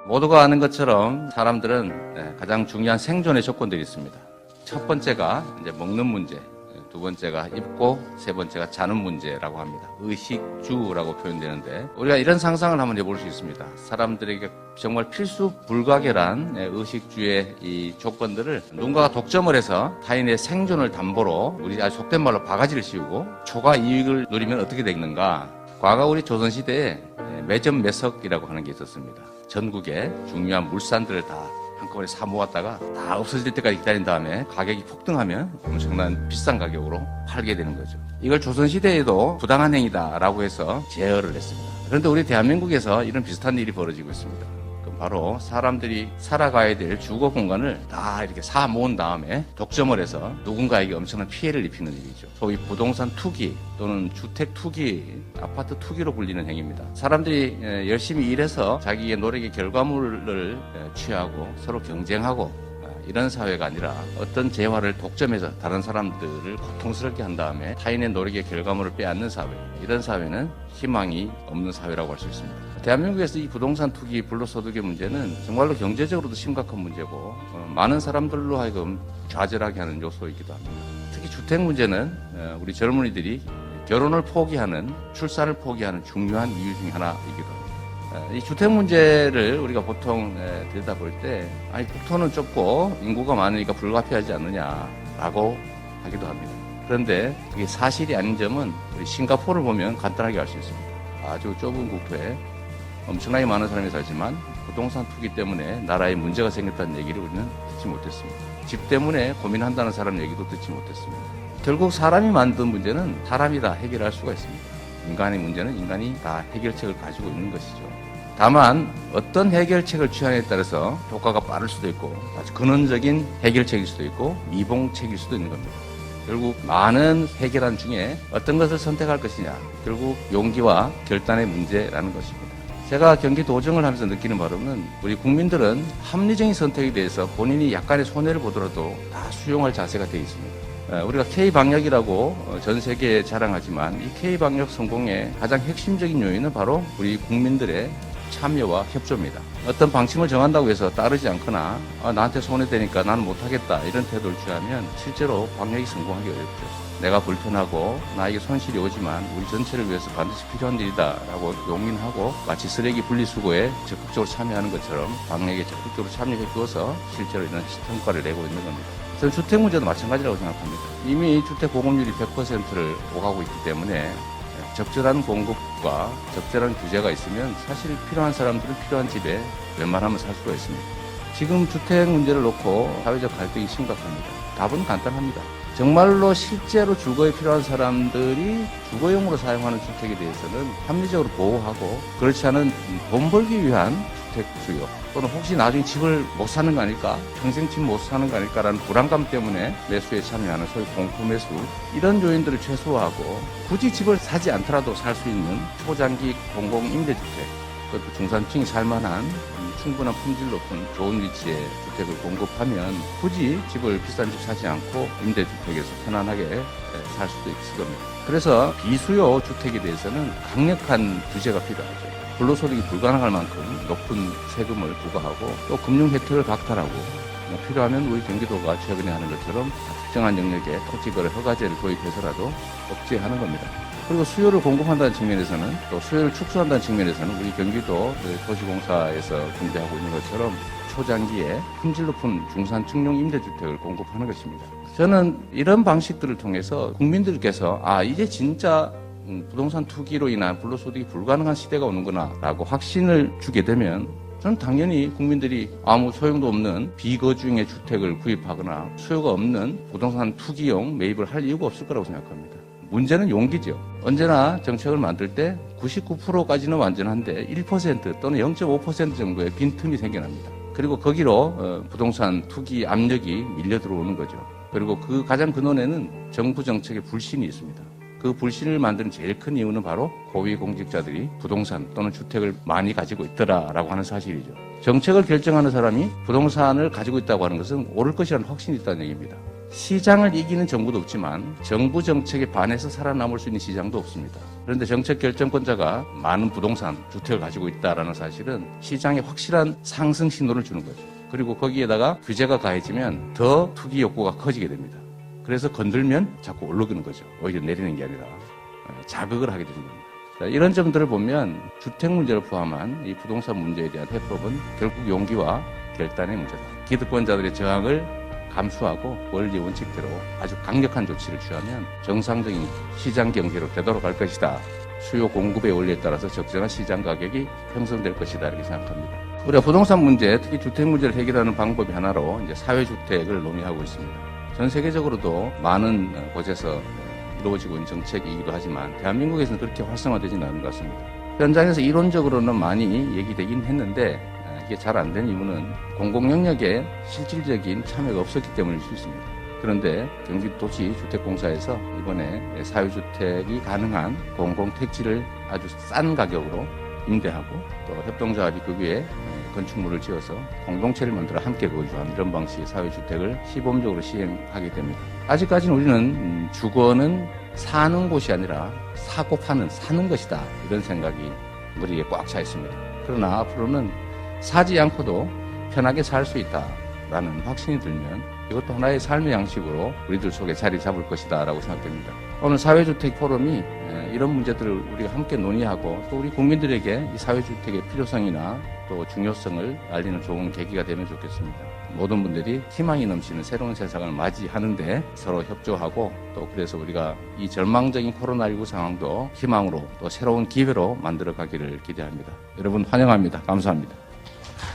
모두가 아는 것처럼 사람들은 가장 중요한 생존의 조건들이 있습니다. 첫 번째가 이제 먹는 문제, 두 번째가 입고, 세 번째가 자는 문제라고 합니다. 의식주라고 표현되는데 우리가 이런 상상을 한번 해볼 수 있습니다. 사람들에게 정말 필수 불가결한 의식주의 이 조건들을 누군가가 독점을 해서 타인의 생존을 담보로 우리 아주 속된 말로 바가지를 씌우고 초과 이익을 누리면 어떻게 되는가? 과거 우리 조선시대에 매점매석이라고 하는 게 있었습니다. 전국에 중요한 물산들을 다 한꺼번에 사 모았다가 다 없어질 때까지 기다린 다음에 가격이 폭등하면 엄청난 비싼 가격으로 팔게 되는 거죠. 이걸 조선시대에도 부당한 행위다라고 해서 제어를 했습니다. 그런데 우리 대한민국에서 이런 비슷한 일이 벌어지고 있습니다. 바로 사람들이 살아가야 될 주거 공간을 다 이렇게 사 모은 다음에 독점을 해서 누군가에게 엄청난 피해를 입히는 일이죠. 소위 부동산 투기 또는 주택 투기, 아파트 투기로 불리는 행위입니다. 사람들이 열심히 일해서 자기의 노력의 결과물을 취하고 서로 경쟁하고 이런 사회가 아니라 어떤 재화를 독점해서 다른 사람들을 고통스럽게 한 다음에 타인의 노력의 결과물을 빼앗는 사회, 이런 사회는 희망이 없는 사회라고 할 수 있습니다. 대한민국에서 이 부동산 투기, 불로소득의 문제는 정말로 경제적으로도 심각한 문제고 많은 사람들로 하여금 좌절하게 하는 요소이기도 합니다. 특히 주택 문제는 우리 젊은이들이 결혼을 포기하는, 출산을 포기하는 중요한 이유 중에 하나이기도 합니다. 이 주택 문제를 우리가 보통 들여다볼 때 아니 국토는 좁고 인구가 많으니까 불가피하지 않느냐라고 하기도 합니다. 그런데 그게 사실이 아닌 점은 우리 싱가포르를 보면 간단하게 알 수 있습니다. 아주 좁은 국토에 엄청나게 많은 사람이 살지만 부동산 투기 때문에 나라에 문제가 생겼다는 얘기를 우리는 듣지 못했습니다. 집 때문에 고민한다는 사람 얘기도 듣지 못했습니다. 결국 사람이 만든 문제는 사람이 다 해결할 수가 있습니다. 인간의 문제는 인간이 다 해결책을 가지고 있는 것이죠. 다만 어떤 해결책을 취하느냐에 따라서 효과가 빠를 수도 있고 아주 근원적인 해결책일 수도 있고 미봉책일 수도 있는 겁니다. 결국 많은 해결안 중에 어떤 것을 선택할 것이냐, 결국 용기와 결단의 문제라는 것입니다. 제가 경기도정을 하면서 느끼는 바로는 우리 국민들은 합리적인 선택에 대해서 본인이 약간의 손해를 보더라도 다 수용할 자세가 되어 있습니다. 우리가 K방역이라고 전 세계에 자랑하지만 이 K방역 성공의 가장 핵심적인 요인은 바로 우리 국민들의 참여와 협조입니다. 어떤 방침을 정한다고 해서 따르지 않거나 나한테 손해되니까 나는 못하겠다 이런 태도를 취하면 실제로 방역이 성공하기 어렵죠. 내가 불편하고 나에게 손실이 오지만 우리 전체를 위해서 반드시 필요한 일이다 라고 용인하고 마치 쓰레기 분리수거에 적극적으로 참여하는 것처럼 방역에 적극적으로 참여해 주어서 실제로 이런 성과를 내고 있는 겁니다. 저는 주택 문제도 마찬가지라고 생각합니다. 이미 주택 공급률이 100%를 오가고 있기 때문에 적절한 공급과 적절한 규제가 있으면 사실 필요한 사람들은 필요한 집에 웬만하면 살 수가 있습니다. 지금 주택 문제를 놓고 사회적 갈등이 심각합니다. 답은 간단합니다. 정말로 실제로 주거에 필요한 사람들이 주거용으로 사용하는 주택에 대해서는 합리적으로 보호하고 그렇지 않은 돈 벌기 위한 주택 수요 또는 혹시 나중에 집을 못 사는 거 아닐까, 평생 집 못 사는 거 아닐까라는 불안감 때문에 매수에 참여하는 소위 공포매수, 이런 요인들을 최소화하고 굳이 집을 사지 않더라도 살 수 있는 초장기 공공임대주택, 그것도 중산층이 살만한 충분한 품질 높은 좋은 위치의 주택을 공급하면 굳이 집을 비싼 집 사지 않고 임대주택에서 편안하게 살 수도 있을 겁니다. 그래서 비수요 주택에 대해서는 강력한 규제가 필요하죠. 불로소득이 불가능할 만큼 높은 세금을 부과하고 또 금융 혜택을 박탈하고 필요하면 우리 경기도가 최근에 하는 것처럼 특정한 영역에 토지거래 허가제를 도입해서라도 억제하는 겁니다. 그리고 수요를 공급한다는 측면에서는 또 수요를 축소한다는 측면에서는 우리 경기도 도시공사에서 준비하고 있는 것처럼 초장기에 품질 높은 중산층용 임대주택을 공급하는 것입니다. 저는 이런 방식들을 통해서 국민들께서 이제 진짜 부동산 투기로 인한 불로소득이 불가능한 시대가 오는구나 라고 확신을 주게 되면 저는 당연히 국민들이 아무 소용도 없는 비거주용의 주택을 구입하거나 수요가 없는 부동산 투기용 매입을 할 이유가 없을 거라고 생각합니다. 문제는 용기죠. 언제나 정책을 만들 때 99%까지는 완전한데 1% 또는 0.5% 정도의 빈틈이 생겨납니다. 그리고 거기로 부동산 투기 압력이 밀려 들어오는 거죠. 그리고 그 가장 근원에는 정부 정책의 불신이 있습니다. 그 불신을 만드는 제일 큰 이유는 바로 고위공직자들이 부동산 또는 주택을 많이 가지고 있더라라고 하는 사실이죠. 정책을 결정하는 사람이 부동산을 가지고 있다고 하는 것은 옳을 것이라는 확신이 있다는 얘기입니다. 시장을 이기는 정부도 없지만 정부 정책에 반해서 살아남을 수 있는 시장도 없습니다. 그런데 정책 결정권자가 많은 부동산, 주택을 가지고 있다는 사실은 시장에 확실한 상승 신호를 주는 거죠. 그리고 거기에다가 규제가 가해지면 더 투기 욕구가 커지게 됩니다. 그래서 건들면 자꾸 올라가는 거죠. 오히려 내리는 게 아니라 자극을 하게 되는 겁니다. 자, 이런 점들을 보면 주택 문제를 포함한 이 부동산 문제에 대한 해법은 결국 용기와 결단의 문제다. 기득권자들의 저항을 감수하고 원리 원칙대로 아주 강력한 조치를 취하면 정상적인 시장 경제로 되돌아갈 것이다. 수요 공급의 원리에 따라서 적정한 시장 가격이 형성될 것이다. 이렇게 생각합니다. 우리가 부동산 문제, 특히 주택 문제를 해결하는 방법이 하나로 이제 사회주택을 논의하고 있습니다. 전 세계적으로도 많은 곳에서 이루어지고 있는 정책이기도 하지만 대한민국에서는 그렇게 활성화되지는 않은 것 같습니다. 현장에서 이론적으로는 많이 얘기되긴 했는데 이게 잘 안 된 이유는 공공 영역에 실질적인 참여가 없었기 때문일 수 있습니다. 그런데 경기도시주택공사에서 이번에 사회주택이 가능한 공공택지를 아주 싼 가격으로 임대하고 또 협동조합이 그 위에 건축물을 지어서 공동체를 만들어 함께 거주하는 이런 방식의 사회주택을 시범적으로 시행하게 됩니다. 아직까지는 우리는 주거는 사는 곳이 아니라 사고 파는 사는 것이다 이런 생각이 머리에 꽉 차 있습니다. 그러나 앞으로는 사지 않고도 편하게 살 수 있다라는 확신이 들면 이것도 하나의 삶의 양식으로 우리들 속에 자리 잡을 것이다 라고 생각됩니다. 오늘 사회주택 포럼이 이런 문제들을 우리가 함께 논의하고 또 우리 국민들에게 이 사회주택의 필요성이나 또 중요성을 알리는 좋은 계기가 되면 좋겠습니다. 모든 분들이 희망이 넘치는 새로운 세상을 맞이하는데 서로 협조하고 또 그래서 우리가 이 절망적인 코로나19 상황도 희망으로 또 새로운 기회로 만들어 가기를 기대합니다. 여러분 환영합니다. 감사합니다.